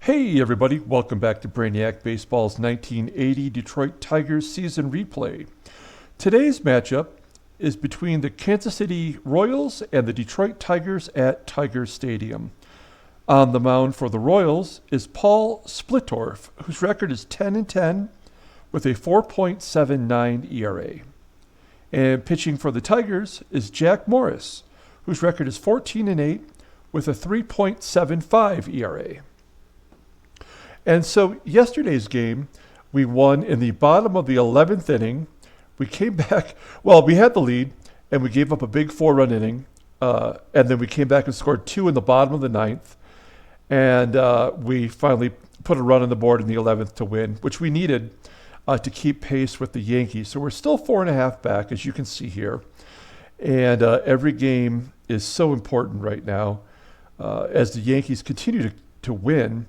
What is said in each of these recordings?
Hey everybody, welcome back to Brainiac Baseball's 1980 Detroit Tigers season replay. Today's matchup is between the Kansas City Royals and the Detroit Tigers at Tiger Stadium. On the mound for the Royals is Paul Splittorff, whose record is 10-10 with a 4.79 ERA. And pitching for the Tigers is Jack Morris, whose record is 14-8 with a 3.75 ERA. And so yesterday's game, we won in the bottom of the 11th inning. We came back, we had the lead, and we gave up a big 4-run inning. And then we came back and scored 2 in the bottom of the 9th. And we finally put a run on the board in the 11th to win, which we needed to keep pace with the Yankees. So we're still 4.5 back, as you can see here. And every game is so important right now as the Yankees continue to win.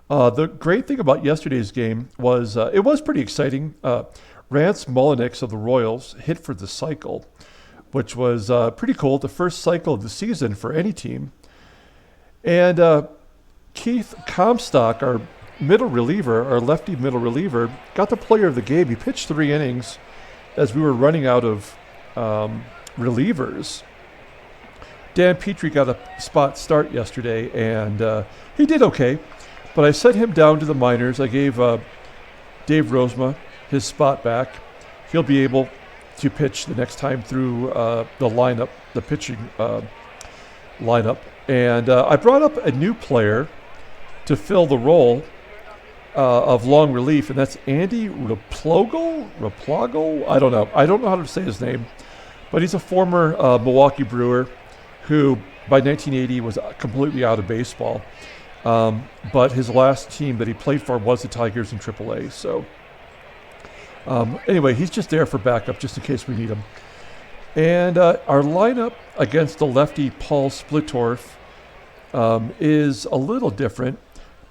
The great thing about yesterday's game was it was pretty exciting. Rance Mulliniks of the Royals hit for the cycle, which was pretty cool. The first cycle of the season for any team. And Keith Comstock, our lefty middle reliever, got the player of the game. He pitched 3 innings as we were running out of relievers. Dan Petrie got a spot start yesterday, and he did okay. But I sent him down to the minors. I gave Dave Rozema his spot back. He'll be able to pitch the next time through the pitching lineup. And I brought up a new player to fill the role of long relief, and that's Andy Replogle? I don't know. I don't know how to say his name. But he's a former Milwaukee Brewer who, by 1980, was completely out of baseball. But his last team that he played for was the Tigers in AAA. So anyway, he's just there for backup just in case we need him. And our lineup against the lefty Paul Splittorff is a little different.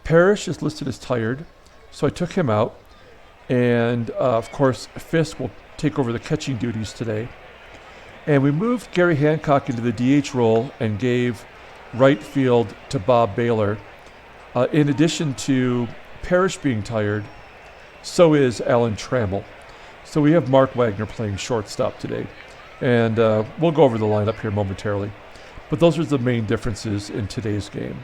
Parrish is listed as tired, so I took him out. And of course, Fisk will take over the catching duties today. And we moved Gary Hancock into the DH role and gave right field to Bob Baylor. In addition to Parrish being tired, so is Alan Trammell. So we have Mark Wagner playing shortstop today. And we'll go over the lineup here momentarily. But those are the main differences in today's game.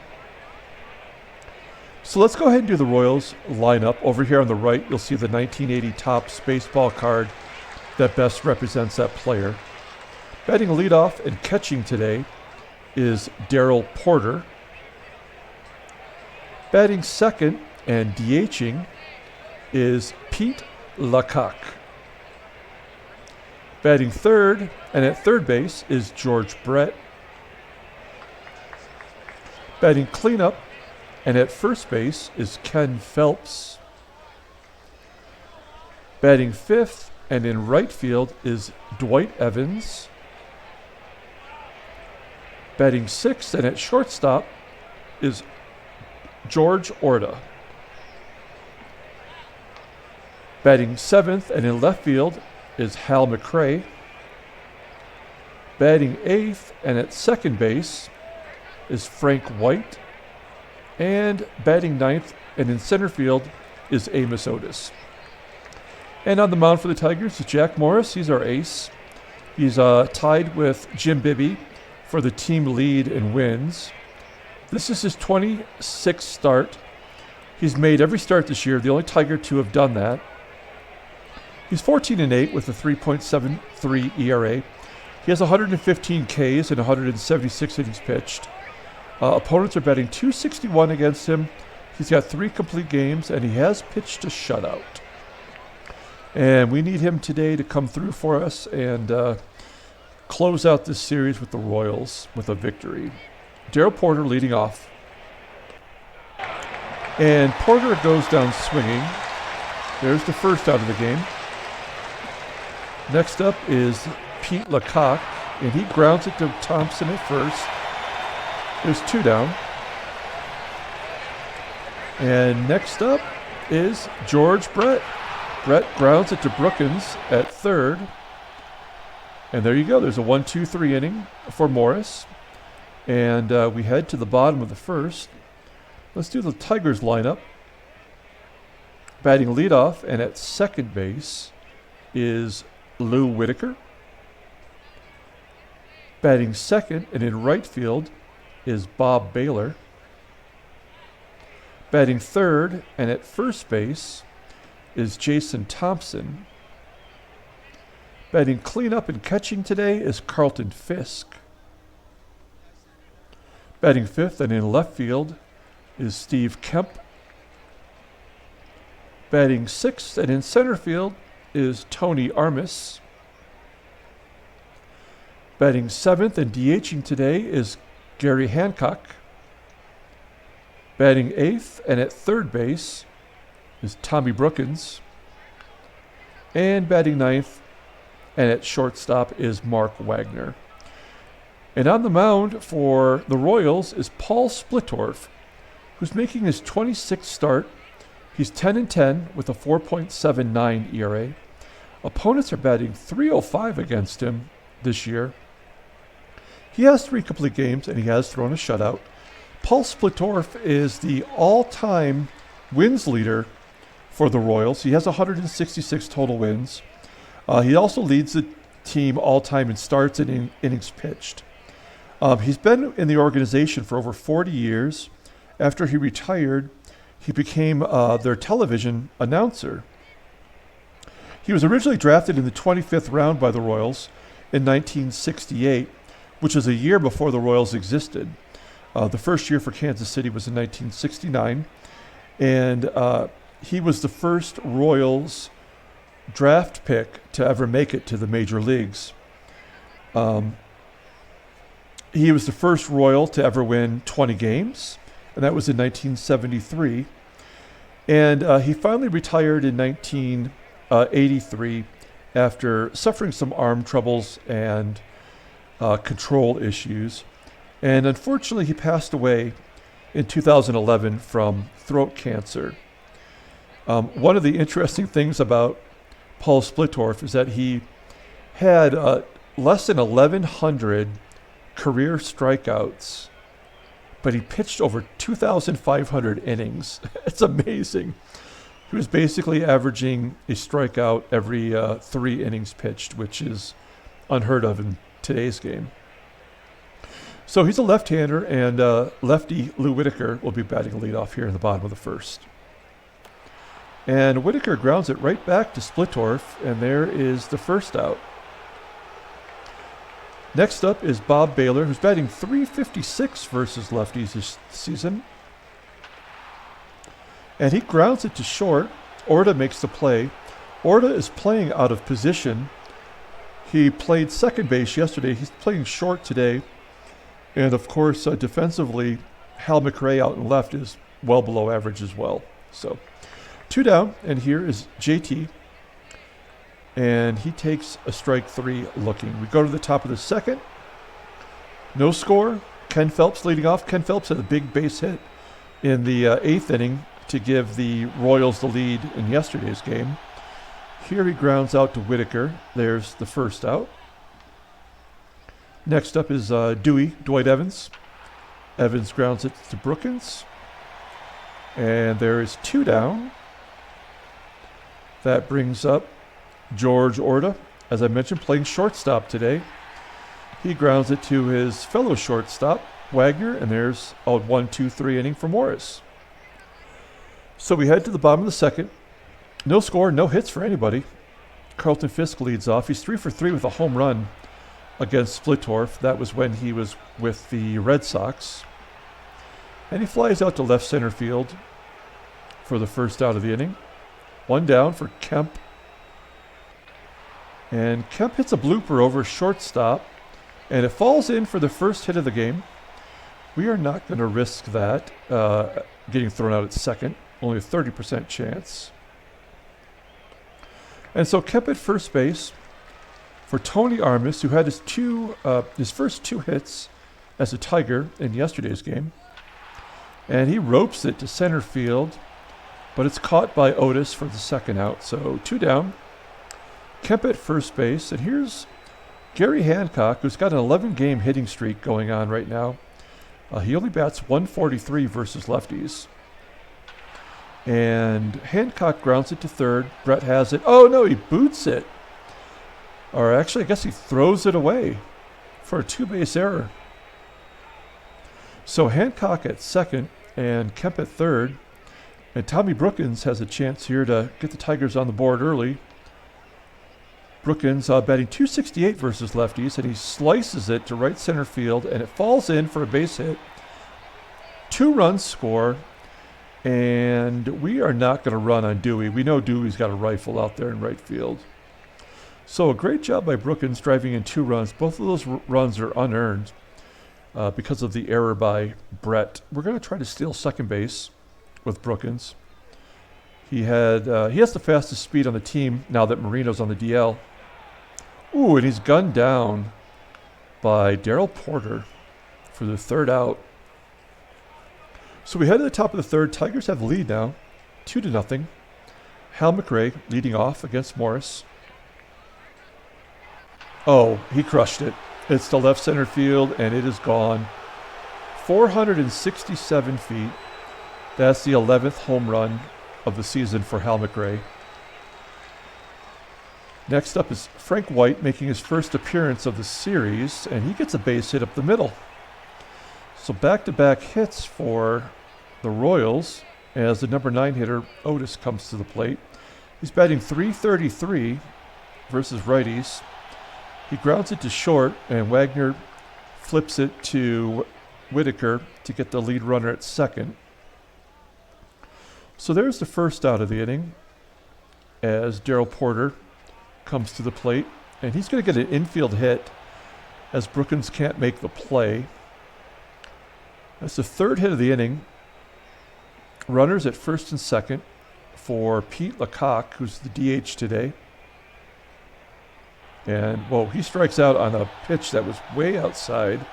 So let's go ahead and do the Royals lineup. Over here on the right, you'll see the 1980 Topps baseball card that best represents that player. Batting leadoff and catching today is Darryl Porter. Batting second and DHing is Pete LaCock. Batting third and at third base is George Brett. Batting cleanup and at first base is Ken Phelps. Batting fifth and in right field is Dwight Evans. Batting sixth and at shortstop is George Orta. Batting seventh and in left field is Hal Mcrae. Batting eighth and at second base is Frank White. And batting ninth and in center field is Amos Otis. And on the mound for the Tigers is Jack Morris. He's our ace. He's tied with Jim Bibby for the team lead in wins. This is his 26th start. He's made every start this year, the only Tiger to have done that. He's 14-8 with a 3.73 ERA. He has 115 Ks and 176 innings pitched. Opponents are batting .261 against him. He's got 3 complete games, and he has pitched a shutout. And we need him today to come through for us and close out this series with the Royals with a victory. Darryl Porter leading off. And Porter goes down swinging. There's the first out of the game. Next up is Pete LaCock, and he grounds it to Thompson at first. There's 2 down. And next up is George Brett. Brett grounds it to Brookins at third. And there you go. There's a 1-2-3 inning for Morris. And we head to the bottom of the first. Let's do the Tigers lineup. Batting leadoff and at second base is Lou Whitaker. Batting second and in right field is Bob Baylor. Batting third and at first base is Jason Thompson. Batting cleanup and catching today is Carlton Fisk. Batting fifth and in left field is Steve Kemp. Batting sixth and in center field is Tony Armas. Batting seventh and DHing today is Gary Hancock. Batting eighth and at third base is Tommy Brookins. And batting ninth and at shortstop is Mark Wagner. And on the mound for the Royals is Paul Splittorff, who's making his 26th start. He's 10-10 with a 4.79 ERA. Opponents are batting .305 against him this year. He has 3 complete games and he has thrown a shutout. Paul Splittorff is the all-time wins leader for the Royals. He has 166 total wins. He also leads the team all-time in starts and innings pitched. He's been in the organization for over 40 years. After he retired, he became their television announcer. He was originally drafted in the 25th round by the Royals in 1968, which is a year before the Royals existed. The first year for Kansas City was in 1969, and he was the first Royals draft pick to ever make it to the major leagues. He was the first Royal to ever win 20 games, and that was in 1973. And he finally retired in 1983 after suffering some arm troubles and control issues. And unfortunately, he passed away in 2011 from throat cancer. One of the interesting things about Paul Splittorff is that he had less than 1,100 career strikeouts, but he pitched over 2,500 innings. It's amazing. He was basically averaging a strikeout every 3 innings pitched, which is unheard of in today's game. So he's a left-hander, and lefty Lou Whitaker will be batting leadoff here in the bottom of the first. And Whitaker grounds it right back to Splittorff, and there is the first out. Next up is Bob Baylor, who's batting .356 versus lefties this season. And he grounds it to short. Orta makes the play. Orta is playing out of position. He played second base yesterday. He's playing short today. And of course, defensively, Hal Mcrae out in left is well below average as well. So 2 down, and here is JT. And he takes a strike 3 looking. We go to the top of the second. No score. Ken Phelps leading off. Ken Phelps had a big base hit in the 8th inning to give the Royals the lead in yesterday's game. Here he grounds out to Whitaker. There's the first out. Next up is Dwight Evans. Evans grounds it to Brookins. And there is 2 down. That brings up George Orta, as I mentioned, playing shortstop today. He grounds it to his fellow shortstop, Wagner, and there's a 1-2-3 inning for Morris. So we head to the bottom of the second. No score, no hits for anybody. Carlton Fisk leads off. He's 3 for 3 with a home run against Splittorff. That was when he was with the Red Sox. And he flies out to left center field for the first out of the inning. 1 down for Kemp. And Kemp hits a blooper over shortstop, and it falls in for the first hit of the game. We are not going to risk that getting thrown out at second. Only a 30% chance. And so Kemp at first base for Tony Armas, who had his first 2 hits as a Tiger in yesterday's game. And he ropes it to center field, but it's caught by Otis for the second out. So 2 down. Kemp at first base, and here's Gary Hancock, who's got an 11-game hitting streak going on right now. He only bats 143 versus lefties. And Hancock grounds it to third. Brett has it. Oh, no, he boots it. Or actually, I guess he throws it away for a two-base error. So Hancock at second and Kemp at third. And Tommy Brookins has a chance here to get the Tigers on the board early. Brookins batting 268 versus lefties, and he slices it to right center field, and it falls in for a base hit. 2 runs score, and we are not going to run on Dewey. We know Dewey's got a rifle out there in right field. So a great job by Brookins driving in 2 runs. Both of those runs are unearned because of the error by Brett. We're going to try to steal second base with Brookins. He has the fastest speed on the team now that Marino's on the DL. Ooh, and he's gunned down by Darryl Porter for the third out. So we head to the top of the third. Tigers have the lead now, 2-0. Hal Mcrae leading off against Morris. Oh, he crushed it. It's to left center field, and it is gone. 467 feet. That's the 11th home run of the season for Hal Mcrae. Next up is Frank White making his first appearance of the series, and he gets a base hit up the middle. So back-to-back hits for the Royals as the number 9 hitter Otis comes to the plate. He's batting .333 versus righties. He grounds it to short, and Wagner flips it to Whitaker to get the lead runner at second. So there's the first out of the inning as Darryl Porter comes to the plate, and he's going to get an infield hit as Brookins can't make the play. That's the third hit of the inning. Runners at first and second for Pete Lecoq, who's the DH today. And, well, he strikes out on a pitch that was way outside.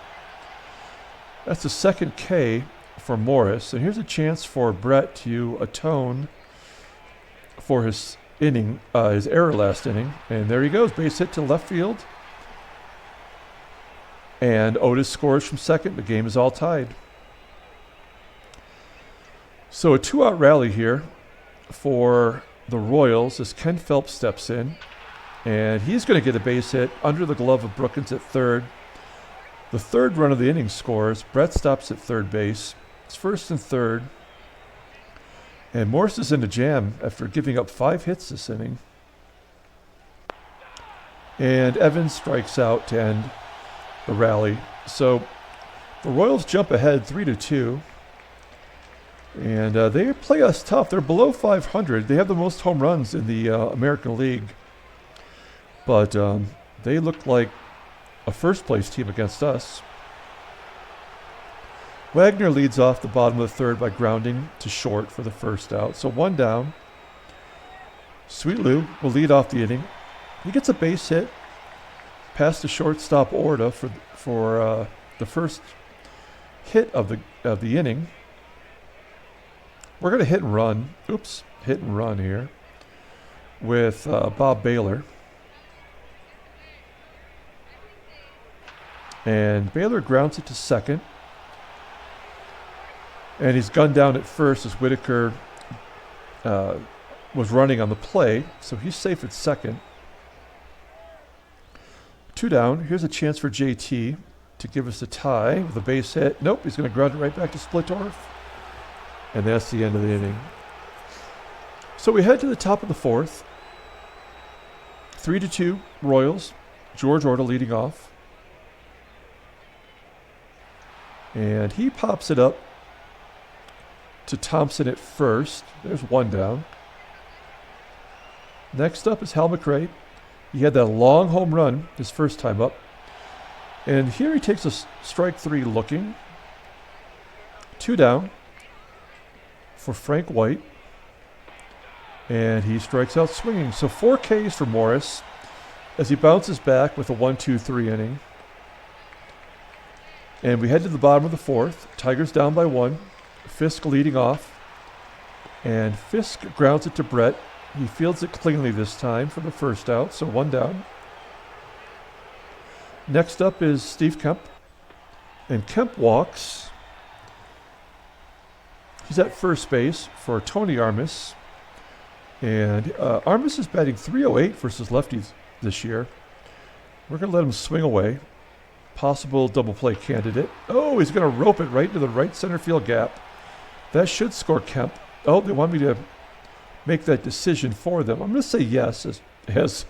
That's the second K for Morris. And here's a chance for Brett to atone for his inning, his error last inning. And there he goes, base hit to left field. And Otis scores from second. The game is all tied. So a 2-out rally here for the Royals as Ken Phelps steps in. And he's going to get a base hit under the glove of Brookins at third. The third run of the inning scores. Brett stops at third base. It's first and third. And Morris is in a jam after giving up 5 hits this inning. And Evans strikes out to end the rally. So the Royals jump ahead 3-2. And they play us tough. They're below 500. They have the most home runs in the American League. But they look like a first-place team against us. Wagner leads off the bottom of the third by grounding to short for the first out. So 1 down. Sweet Lou will lead off the inning. He gets a base hit past the shortstop Orta for the first hit of the inning. We're going to hit and run here with Bob Baylor. And Baylor grounds it to second. And he's gunned down at first as Whitaker was running on the play. So he's safe at second. 2 down. Here's a chance for JT to give us a tie with a base hit. Nope, he's going to ground it right back to Splittorff. And that's the end of the inning. So we head to the top of the fourth. 3-2 Royals. George Orta leading off. And he pops it up to Thompson at first. There's 1 down. Next up is Hal Mcrae. He had that long home run his first time up. And here he takes a strike 3 looking. 2 down for Frank White. And he strikes out swinging. So 4 Ks for Morris as he bounces back with a 1-2-3 inning. And we head to the bottom of the fourth. Tigers down by 1. Fisk leading off. And Fisk grounds it to Brett. He fields it cleanly this time for the first out, so 1 down. Next up is Steve Kemp. And Kemp walks He's at first base for Tony Armas. And Armas is batting .308 versus lefties this year. We're going to let him swing away. Possible double play candidate. Oh, he's going to rope it right into the right center field gap. That should score Kemp. Oh, they want me to make that decision for them. I'm going to say yes, as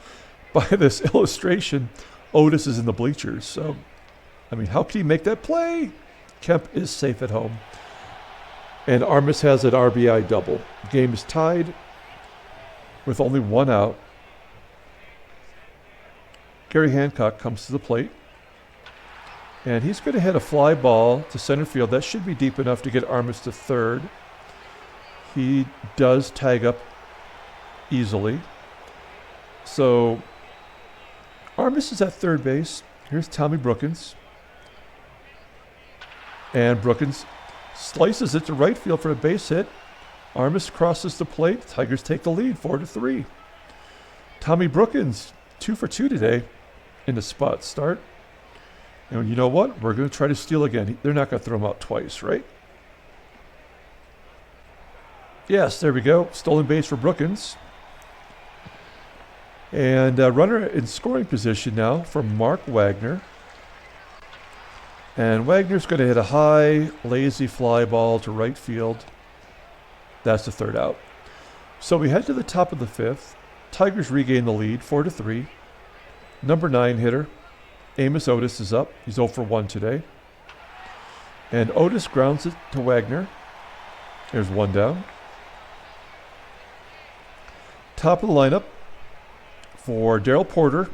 by this illustration, Otis is in the bleachers. So, I mean, how can he make that play? Kemp is safe at home. And Armas has an RBI double. Game is tied with only one out. Gary Hancock comes to the plate. And he's going to hit a fly ball to center field. That should be deep enough to get Armas to third. He does tag up easily. So Armas is at third base. Here's Tommy Brookins. And Brookins slices it to right field for a base hit. Armas crosses the plate. Tigers take the lead 4-3. Tommy Brookins, 2 for 2 today in the spot start. And you know what? We're going to try to steal again. They're not going to throw him out twice, right? Yes, there we go. Stolen base for Brookins. And runner in scoring position now for Mark Wagner. And Wagner's going to hit a high, lazy fly ball to right field. That's the third out. So we head to the top of the fifth. Tigers regain the lead, 4-3. Number 9 hitter, Amos Otis, is up. He's 0 for 1 today. And Otis grounds it to Wagner. There's one down. Top of the lineup for Darryl Porter,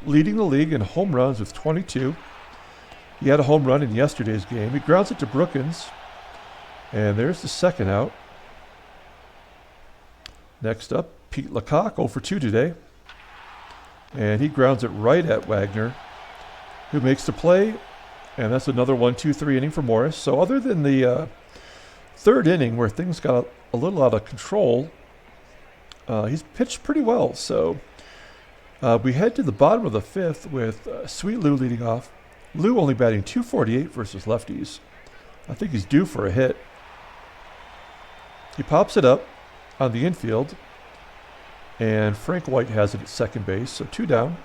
leading the league in home runs with 22. He had a home run in yesterday's game. He grounds it to Brookins. And there's the second out. Next up, Pete Lecoq, 0 for 2 today. And he grounds it right at Wagner, who makes the play. And that's another 1-2-3 inning for Morris. So other than the third inning where things got a little out of control, he's pitched pretty well. So we head to the bottom of the fifth with Sweet Lou leading off. Lou only batting .248 versus lefties. I think he's due for a hit. He pops it up on the infield. And Frank White has it at second base, so 2 down.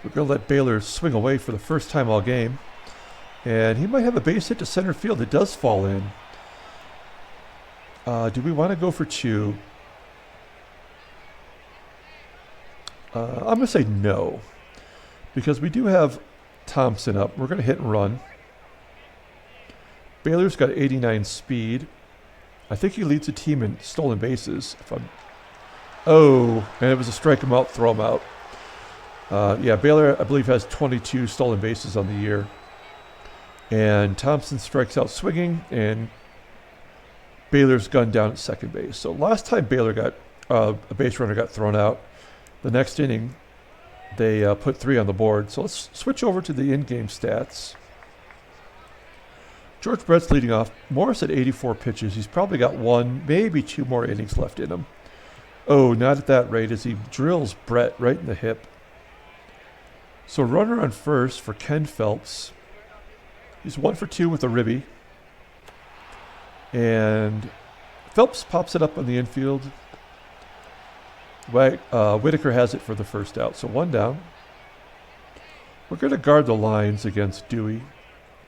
We're going to let Baylor swing away for the first time all game. And he might have a base hit to center field. It does fall in. Do we want to go for 2? I'm going to say no. Because we do have Thompson up. We're going to hit and run. Baylor's got 89 speed. I think he leads the team in stolen bases. And it was a strike him out, throw him out. Baylor, I believe, has 22 stolen bases on the year. And Thompson strikes out swinging, and Baylor's gunned down at second base. So last time Baylor got a base runner got thrown out, the next inning, they put 3 on the board. So let's switch over to the in-game stats. George Brett's leading off. Morris at 84 pitches. He's probably got 1, maybe 2 more innings left in him. Oh, not at that rate as he drills Brett right in the hip. So runner on first for Ken Phelps. He's 1 for 2 with a ribby. And Phelps pops it up on the infield. Whitaker has it for the first out. So 1 down. We're going to guard the lines against Dewey.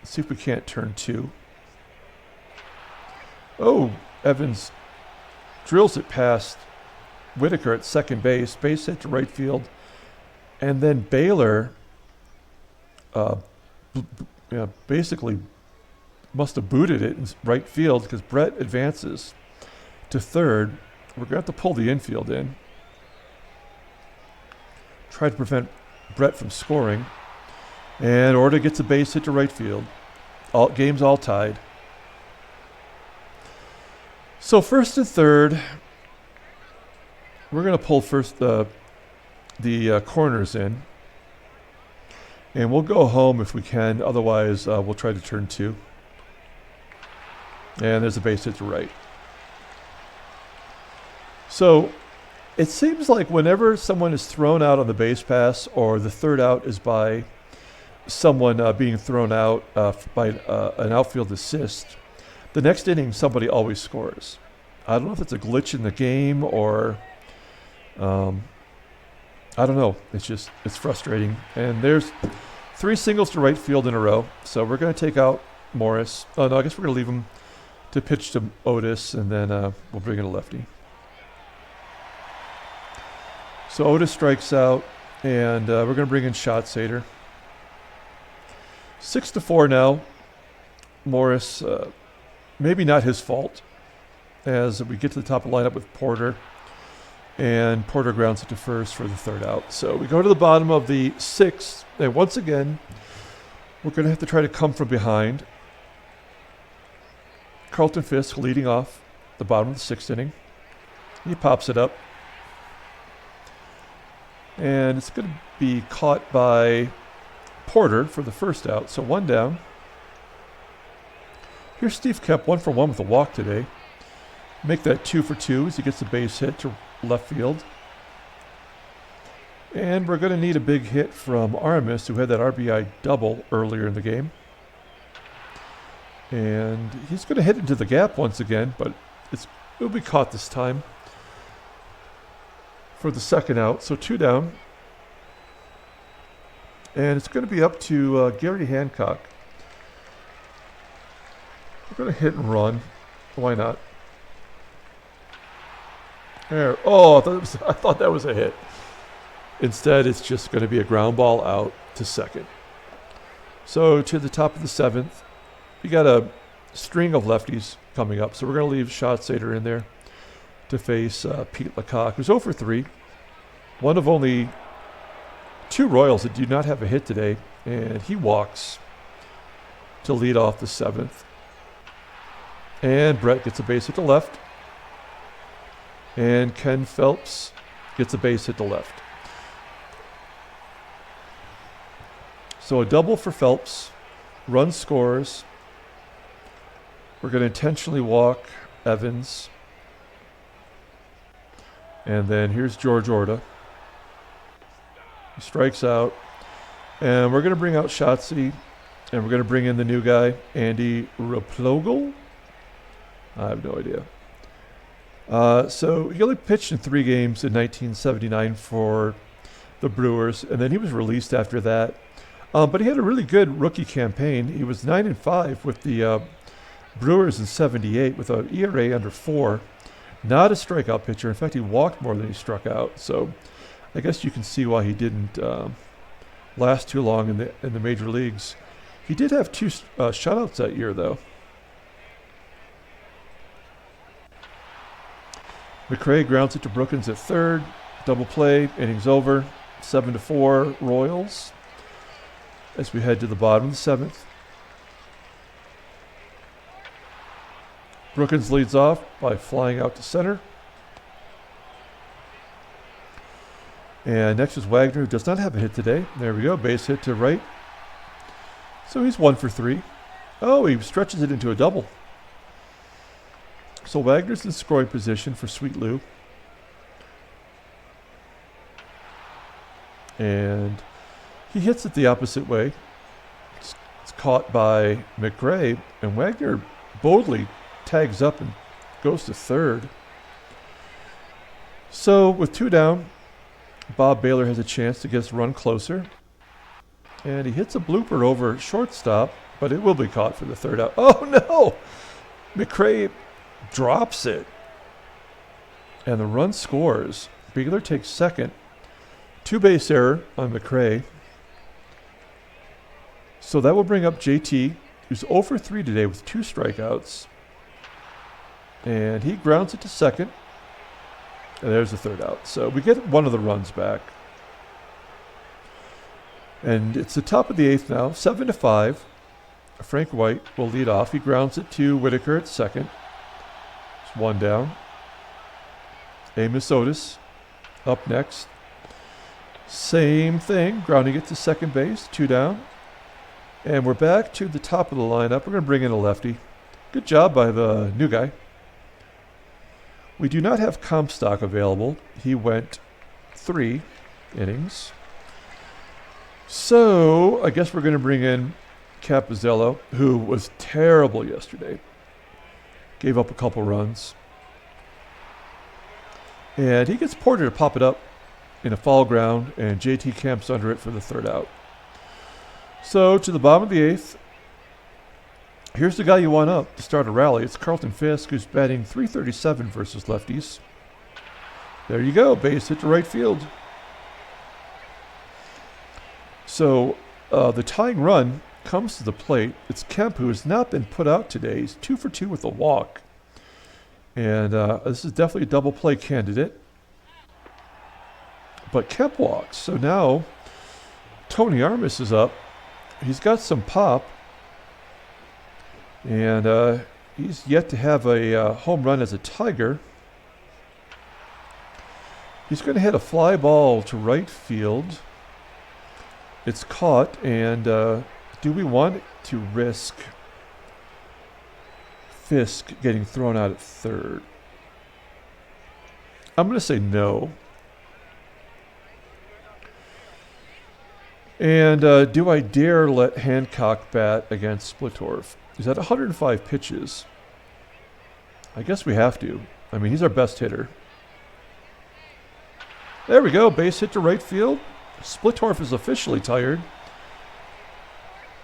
See if we can't turn 2. Oh, Evans drills it past Whitaker at second base. Base hit to right field. And then Baylor basically must have booted it in right field because Brett advances to third. We're going to have to pull the infield in. Try to prevent Brett from scoring. And Orta gets a base hit to right field. Game's all tied. So first and third, we're going to pull first the corners in. And we'll go home if we can. Otherwise, we'll try to turn 2. And there's a base hit to right. So it seems like whenever someone is thrown out on the base pass or the third out is by someone being thrown out by an outfield assist, the next inning somebody always scores. I don't know if it's a glitch in the game or I don't know. It's frustrating. And there's 3 singles to right field in a row. So we're going to take out Morris. Oh, no, I guess we're going to leave him to pitch to Otis, and then we'll bring in a lefty. So Otis strikes out, and we're going to bring in Schatzeder. 6-4 now. Morris, maybe not his fault, as we get to the top of the lineup with Porter. And Porter grounds it to first for the 3rd out. So we go to the bottom of the 6th. And once again, we're going to have to try to come from behind. Carlton Fisk leading off the bottom of the 6th inning. He pops it up. And it's going to be caught by Porter for the 1st out. So 1 down. Here's Steve Kemp, 1 for 1 with a walk today. Make that 2 for 2 as he gets the base hit to left field. And we're going to need a big hit from Aramis, who had that RBI double earlier in the game. And he's going to hit into the gap once again, but it'll be caught this time for the 2nd out. So 2 down. And it's going to be up to Gary Hancock. We're going to hit and run. Why not? There. Oh, I thought that was a hit. Instead, it's just going to be a ground ball out to 2nd. So to the top of the 7th, we got a string of lefties coming up. So we're going to leave Schatzeder in there to face Pete Lecoq, who's 0 for 3. One of only 2 Royals that do not have a hit today, and he walks to lead off the 7th. And Brett gets a base hit to left. And Ken Phelps gets a base hit to left. So a double for Phelps. Run scores. We're going to intentionally walk Evans. And then here's George Orta. He strikes out. And we're going to bring out Shotzi. And we're going to bring in the new guy, Andy Replogle. I have no idea. So he only pitched in 3 games in 1979 for the Brewers, and then he was released after that. But he had a really good rookie campaign. He was 9-5 with the Brewers in 78 with an ERA under 4. Not a strikeout pitcher. In fact, he walked more than he struck out. So I guess you can see why he didn't last too long in the major leagues. He did have 2 shutouts that year, though. Mcrae grounds it to Brookins at 3rd. Double play, innings over. 7-4 Royals as we head to the bottom of the 7th. Brookins leads off by flying out to center. And next is Wagner, who does not have a hit today. There we go, base hit to right. So he's 1 for 3. Oh, he stretches it into a double. So Wagner's in scoring position for Sweet Lou. And he hits it the opposite way. It's caught by Mcrae, and Wagner boldly tags up and goes to 3rd. So with 2 down, Bob Baylor has a chance to get his run closer. And he hits a blooper over shortstop, but it will be caught for the 3rd out. Oh no! Mcrae drops it. And the run scores. Baylor takes 2nd. 2-base error on Mcrae. So that will bring up JT, who's 0 for 3 today with 2 strikeouts. And he grounds it to 2nd. And there's the 3rd out. So we get one of the runs back. And it's the top of the 8th now, 7-5. Frank White will lead off. He grounds it to Whitaker at 2nd. It's 1 down. Amos Otis up next. Same thing, grounding it to 2nd base, 2 down. And we're back to the top of the lineup. We're going to bring in a lefty. Good job by the new guy. We do not have Comstock available. He went 3 innings. So I guess we're going to bring in Capizzello, who was terrible yesterday. Gave up a couple runs. And he gets Porter to pop it up in a foul ground, and JT Kemp's under it for the third out. So to the bottom of the eighth, here's the guy you want up to start a rally. It's Carlton Fisk, who's batting .337 versus lefties. There you go, base hit to right field. So the tying run comes to the plate. It's Kemp, who has not been put out today. He's 2 for 2 with a walk. And this is definitely a double play candidate. But Kemp walks. So now Tony Armas is up. He's got some pop. And he's yet to have a home run as a Tiger. He's going to hit a fly ball to right field. It's caught, and do we want to risk Fisk getting thrown out at third? I'm going to say no. And do I dare let Hancock bat against Splittorff? He's at 105 pitches. I guess we have to. I mean, he's our best hitter. There we go. Base hit to right field. Splittorff is officially tired.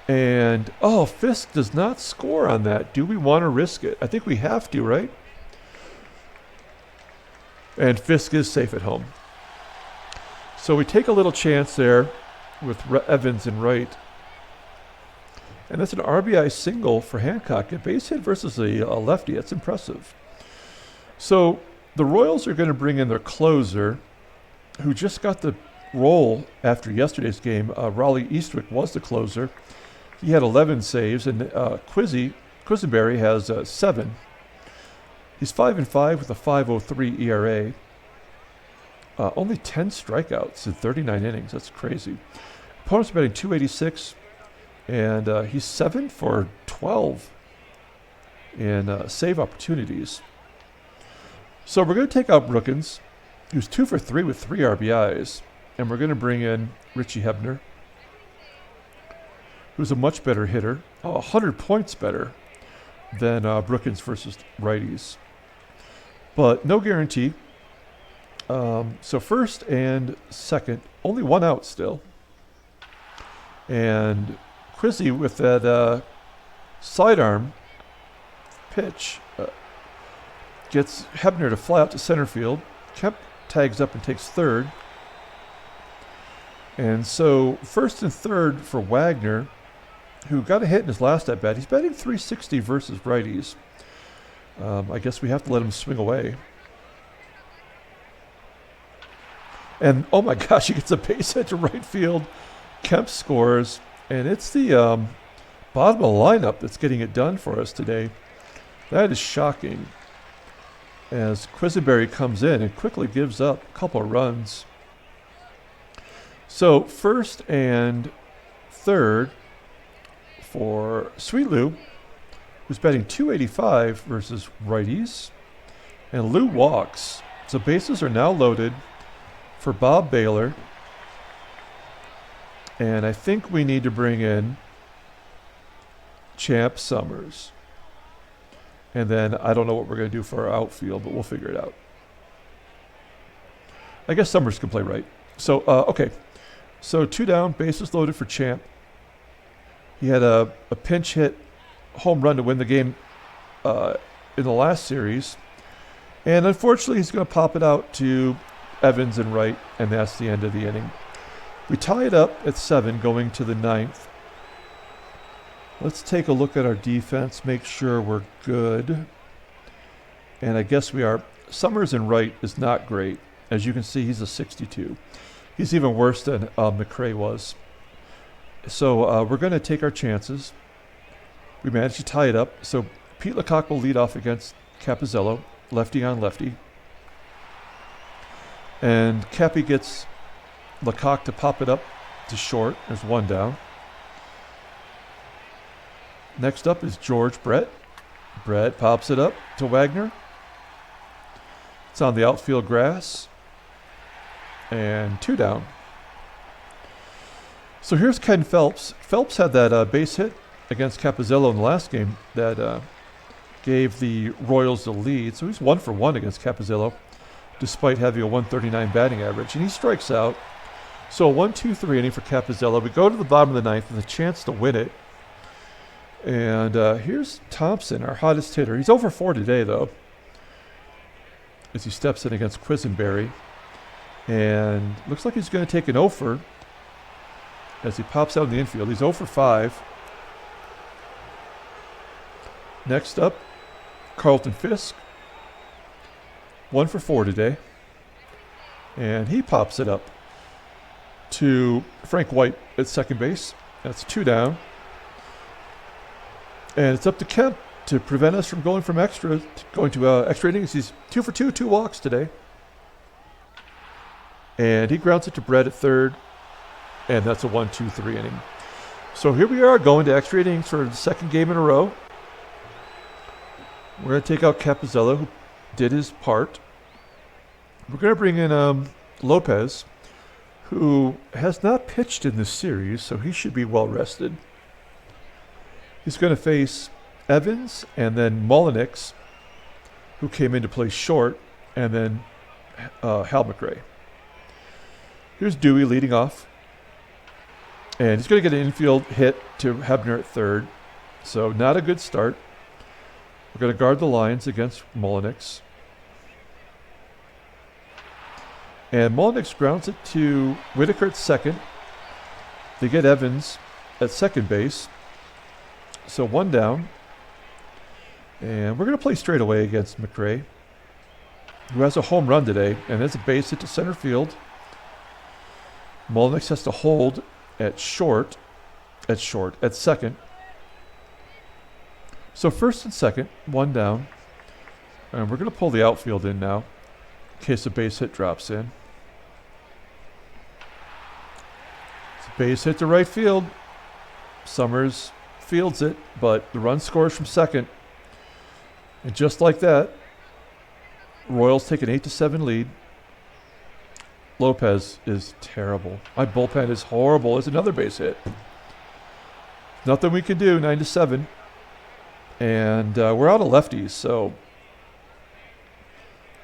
And, oh, Fisk does not score on that. Do we want to risk it? I think we have to, right? And Fisk is safe at home. So we take a little chance there with Evans in right. And that's an RBI single for Hancock. A base hit versus a lefty. That's impressive. So the Royals are going to bring in their closer, who just got the role after yesterday's game. Raleigh Eastwick was the closer. He had 11 saves, and Quisenberry has 7. He's 5-5 with a 5.03 ERA. Only 10 strikeouts in 39 innings. That's crazy. Opponents are batting .286, and he's 7 for 12 in save opportunities. So we're going to take out Brookins, who's 2 for 3 with 3 RBIs, and we're going to bring in Richie Hebner, who's a much better hitter, 100 points better than Brookins versus righties. But no guarantee. So first and second, only 1 out still. And Quizzy with that sidearm pitch gets Hebner to fly out to center field. Kemp tags up and takes third. And so first and third for Wagner, who got a hit in his last at bat. He's batting .360 versus righties. I guess we have to let him swing away. And oh my gosh, he gets a base hit to right field. Kemp scores, and it's the bottom of the lineup that's getting it done for us today. That is shocking. As Quisenberry comes in and quickly gives up a couple of runs. So first and third for Sweet Lou, who's batting .285 versus righties. And Lou walks. So bases are now loaded for Bob Baylor. And I think we need to bring in Champ Summers. And then I don't know what we're going to do for our outfield, but we'll figure it out. I guess Summers can play right. So, okay. So 2 down, bases loaded for Champ. He had a pinch hit home run to win the game in the last series. And unfortunately, he's going to pop it out to Evans in right, and that's the end of the inning. We tie it up at 7 going to the 9th. Let's take a look at our defense, make sure we're good. And I guess we are. Summers in right is not great. As you can see, he's a 62. He's even worse than Mcrae was. So we're going to take our chances. We managed to tie it up. So Pete Lecoq will lead off against Capizzello, lefty on lefty. And Cappy gets Lecoq to pop it up to short. There's 1 down. Next up is George Brett. Brett pops it up to Wagner. It's on the outfield grass. And 2 down. So here's Ken Phelps. Phelps had that base hit against Capizzello in the last game that gave the Royals the lead. So he's 1 for 1 against Capizillo, despite having a 139 batting average. And he strikes out. So a 1-2-3 inning for Capizillo. We go to the bottom of the ninth with a chance to win it. And here's Thompson, our hottest hitter. He's over 4 today, though, as he steps in against Quisenberry. And looks like he's going to take an 0-fer as he pops out in the infield. He's 0 for 5. Next up, Carlton Fisk. 1 for 4 today. And he pops it up to Frank White at second base. That's 2 down. And it's up to Kemp to prevent us from going to extra innings. He's 2 for 2, 2 walks today. And he grounds it to Brett at third. And that's a 1-2-3 inning. So here we are going to extra innings for the second game in a row. We're going to take out Capizillo, who did his part. We're going to bring in Lopez, who has not pitched in this series, so he should be well rested. He's going to face Evans and then Molinix, who came in to play short, and then Hal Mcrae. Here's Dewey leading off. And he's going to get an infield hit to Hebner at third. So not a good start. We're going to guard the lines against Molinix. And Molinix grounds it to Whitaker at second. They get Evans at second base. So 1 down. And we're going to play straight away against Mcrae, who has a home run today. And there's a base hit to center field. Molinix has to hold at second. So first and second, 1 down. And we're going to pull the outfield in now in case a base hit drops in. It's a base hit to right field. Summers fields it, but the run scores from second. And just like that, Royals take an 8-7 lead. Lopez is terrible. My bullpen is horrible. It's another base hit. Nothing we can do, 9-7. And we're out of lefties, so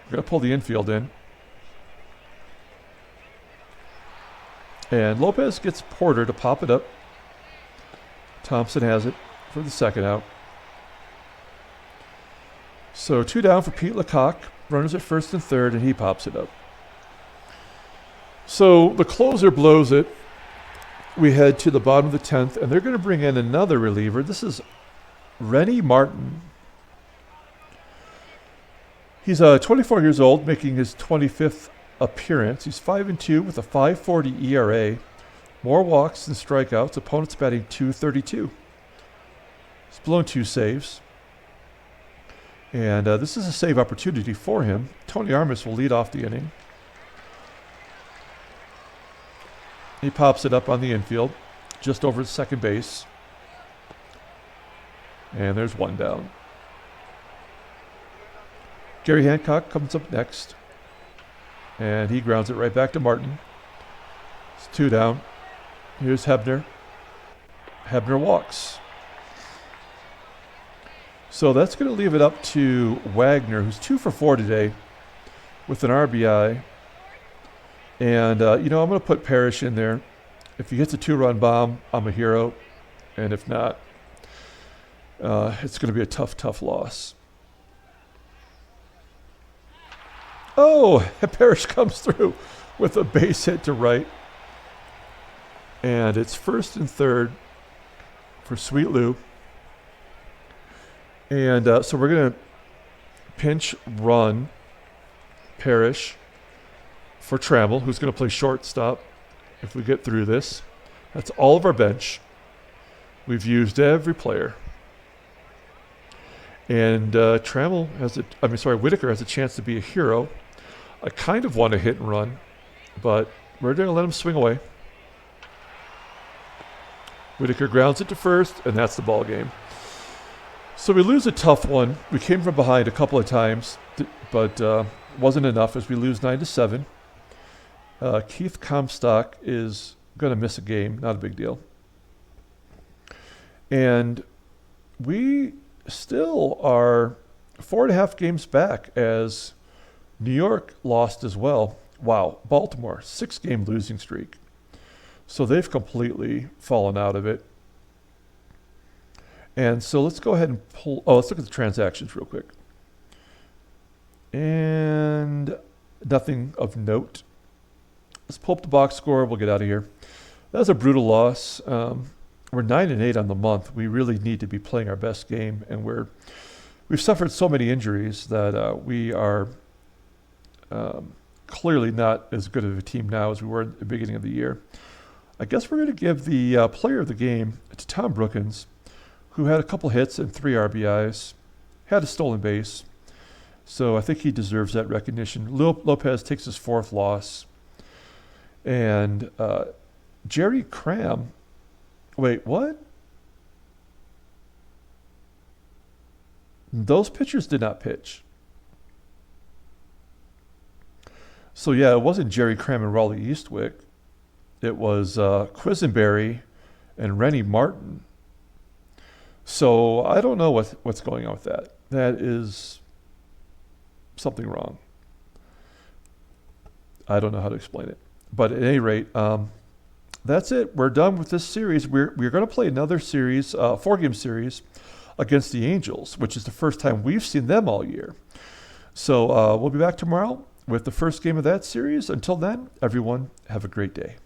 we're going to pull the infield in. And Lopez gets Porter to pop it up. Thompson has it for the second out. So 2 down for Pete Lecoq. Runners at first and third, and he pops it up. So the closer blows it. We head to the bottom of the 10th, and they're going to bring in another reliever. This is Rennie Martin. He's 24 years old, making his 25th appearance. He's 5-2 with a 5.40 ERA. More walks than strikeouts. Opponents batting .232. He's blown 2 saves. And this is a save opportunity for him. Tony Armas will lead off the inning. He pops it up on the infield, just over second base. And there's 1 down. Gary Hancock comes up next. And he grounds it right back to Martin. It's 2 down. Here's Hebner. Hebner walks. So that's going to leave it up to Wagner, who's 2 for 4 today with an RBI. And, I'm going to put Parrish in there. If he hits a 2-run bomb, I'm a hero. And if not, it's going to be a tough loss. Oh, Parrish comes through with a base hit to right. And it's first and third for Sweet Lou. And so we're going to pinch run Parrish for Trammell, who's going to play shortstop if we get through this. That's all of our bench. We've used every player. And Whitaker has a chance to be a hero. I kind of want to hit and run, but we're going to let him swing away. Whitaker grounds it to first, and that's the ball game. So we lose a tough one. We came from behind a couple of times, but wasn't enough as we lose 9-7. Keith Comstock is going to miss a game. Not a big deal. And we still are 4.5 games back as New York lost as well. Wow, Baltimore, 6-game losing streak. So they've completely fallen out of it. And so let's go ahead and let's look at the transactions real quick. And nothing of note. Let's pull up the box score. We'll get out of here. That was a brutal loss. We're 9-8 on the month. We really need to be playing our best game, and we've suffered so many injuries that we are clearly not as good of a team now as we were at the beginning of the year. I guess we're going to give the player of the game to Tom Brookins, who had a couple hits and 3 RBIs, had a stolen base. So I think he deserves that recognition. Lopez takes his 4th loss. And Jerry Cram, wait, what? Those pitchers did not pitch. So yeah, it wasn't Jerry Cram and Raleigh Eastwick. It was Quisenberry and Rennie Martin. So I don't know what's going on with that. That is something wrong. I don't know how to explain it. But at any rate, that's it. We're done with this series. We're going to play another series, 4-game series, against the Angels, which is the first time we've seen them all year. So we'll be back tomorrow with the first game of that series. Until then, everyone, have a great day.